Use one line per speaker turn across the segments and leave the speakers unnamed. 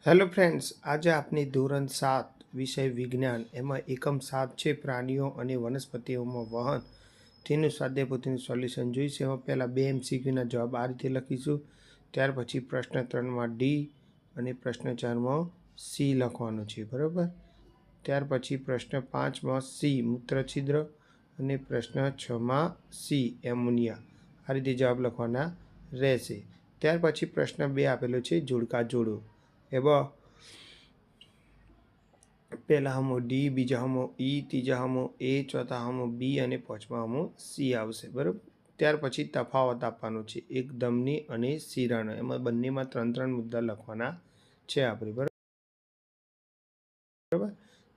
Hello friends, આજે આપની ધોરણ 7 વિષય વિજ્ઞાન એમાં એકમ 7 છે પ્રાણીઓ અને વનસ્પતિઓમાં વહન તેનું સ્વાધ્યાયપોથીનું સોલ્યુશન જોઈશે. એમાં પહેલાં 2 MCQના જવાબ આ રીતે લખીશું. ત્યાર પછી પ્રશ્ન 3માં ડી અને પ્રશ્ન 4માં સી લખવાનું છે, બરાબર. ત્યાર પછી પ્રશ્ન 5માં સી મૂત્રછિદ્ર અને પ્રશ્ન 6માં સી એમોનિયા. આ રીતે જવાબ લખવાના રહેશે. ત્યાર પછી પ્રશ્ન 2 આપેલો છે જોડકા જોડો. એમાં પહેલા હમો ડી, બીજા હમો ઈ, ત્રીજા હમો એ, ચોથા હમો બી અને પાંચમા હમો સી આવશે, બરાબર. ત્યાર પછી તફાવત આપવાનો છે એક ધમની અને શિરાનો. એમાં બંનેમાં 3 મુદ્દા લખવાના છે આપણે, બરાબર.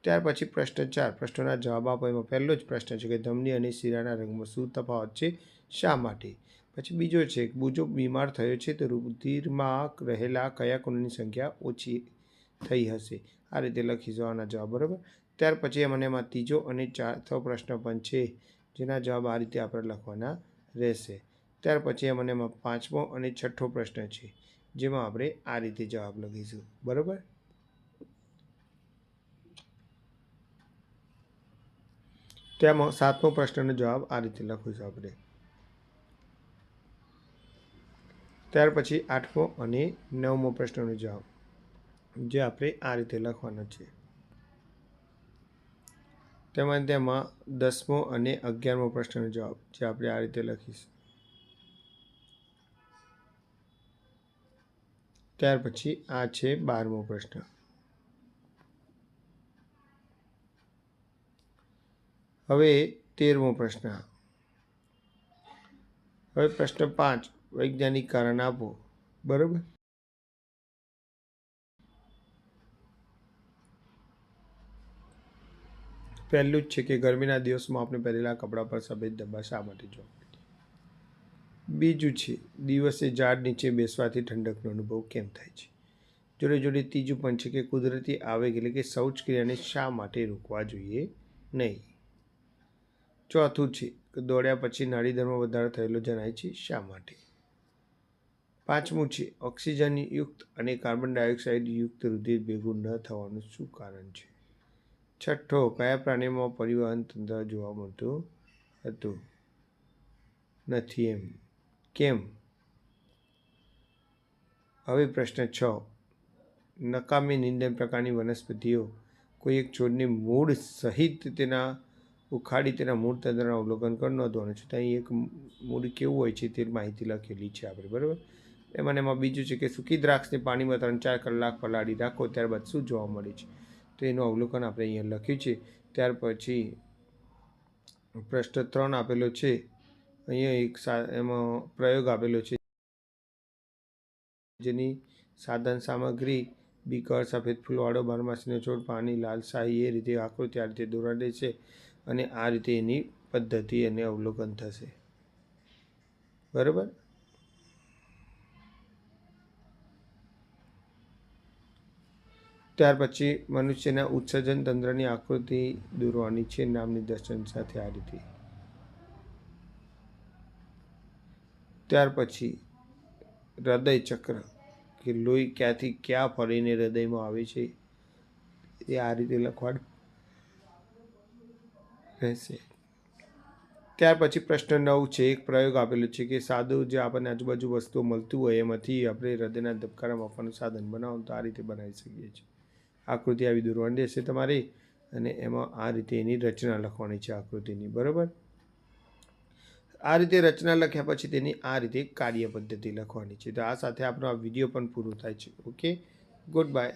ત્યાર પછી પ્રશ્ન 4 પ્રશ્નોના જવાબ આપો. એમાં પહેલો જ પ્રશ્ન છે કે ધમની અને શિરાના રંગમાં શું તફાવત છે, શા માટે. પછી બીજો છે બુજો બીમાર થયો છે તો રુધિરમાં રહેલા કયા કણોની સંખ્યા ઓછી થઈ હશે. આ રીતે લખીશું આના જવાબ, બરાબર. ત્યાર પછી એમાં ત્રીજો અને ચોથો પ્રશ્ન પણ છે જેના જવાબ આ રીતે આપણે લખવાના રહેશે. ત્યાર પછી એમાં પાંચમો અને છઠ્ઠો પ્રશ્ન છે જેમાં આપણે આ રીતે જવાબ લખીશું, બરાબર. તેમાં સાતમો પ્રશ્નનો જવાબ આ રીતે લખીશું આપણે. ત્યાર પછી આઠમો અને નવમો પ્રશ્નનો જવાબ જે આપણે આ રીતે લખવાનો છે. તેમાં 10મો અને 11મો પ્રશ્નનો જવાબ જે આપણે આ રીતે લખીશું. ત્યાર પછી આ છે 12મો પ્રશ્ન. હવે 13મો પ્રશ્ન. હવે પ્રશ્ન 5 વૈજ્ઞાનિક કારણ આપો, બરાબર. પહેલું જ છે કે ગરમીના દિવસમાં આપણે પહેરેલા કપડા પર સફેદ ધબ્બા શા માટે જોવા મળે. બીજું છે દિવસે ઝાડ નીચે બેસવાથી ઠંડકનો અનુભવ કેમ થાય છે. જોડે જોડે ત્રીજું પણ છે કે કુદરતી આવેગ એટલે કે શૌચ ક્રિયાને શા માટે રોકવા જોઈએ નહીં. ચોથું છે કે દોડ્યા પછી નાડીદરમાં વધારો થયેલો જણાય છે, શા માટે. પાંચમું છે ઓક્સિજન યુક્ત અને કાર્બન ડાયોક્સાઇડ યુક્ત રુધિર ભેગું ન થવાનું શું કારણ છે. છઠ્ઠો કયા પ્રાણીમાં પરિવહન તંત્ર જોવા મળતું હતું નથી એમ કેમ. હવે પ્રશ્ન 6 નકામી નિંદન પ્રકારની વનસ્પતિઓ કોઈ એક છોડની મૂળ સહિત તેના ઉખાડી તેના મૂળ તંત્રનું અવલોકન કરી નોંધવાનું છે. તો અહીં એક મૂળ કેવું હોય છે તે માહિતી લખેલી છે આપણે, બરાબર. એમાં બીજું છે કે સૂકી દ્રાક્ષને પાણીમાં 3-4 કલાક પલાળી રાખો ત્યારબાદ શું જોવા મળે છે. તો એનું અવલોકન આપણે અહીંયા લખ્યું છે. ત્યાર પછી પ્રશ્ન 3 આપેલો છે. અહીંયા એમાં પ્રયોગ આપેલો છે જેની સાધન સામગ્રી બીકર, સફેદ ફૂલવાળો બારમાસીનો છોડ, પાણી, લાલ શાહી એ રીતે આકૃતિ આ રીતે દોરાડે છે અને આ રીતે એની પદ્ધતિ અને અવલોકન થશે, બરાબર. ત્યાર પછી મનુષ્યના ઉત્સર્જન તંત્રની આકૃતિ દોરવાની છે નામની દર્શન સાથે આ રીતે. ત્યાર પછી હૃદય ચક્ર કે લોહી ક્યાંથી ક્યાં ફરીને હૃદયમાં આવે છે એ આ રીતે લખવાનું રહેશે. ત્યાર પછી પ્રશ્ન 9 છે એક પ્રયોગ આપેલો છે કે સાદું જે આપણને આજુબાજુ વસ્તુઓ મળતું હોય એમાંથી આપણે હૃદયના ધબકારા માપવાનું સાધન બનાવો તો આ રીતે બનાવી શકીએ છીએ. આકૃતિ આવી દોરવાની રહેશે તમારી અને એમાં આ રીતે એની રચના લખવાની છે આકૃતિની, બરાબર. આ રીતે રચના લખ્યા પછી તેની આ રીતે કાર્ય પદ્ધતિ લખવાની છે. તો આ સાથે આપણો આ વિડીયો પણ પૂરો થાય છે. Okay, good bye.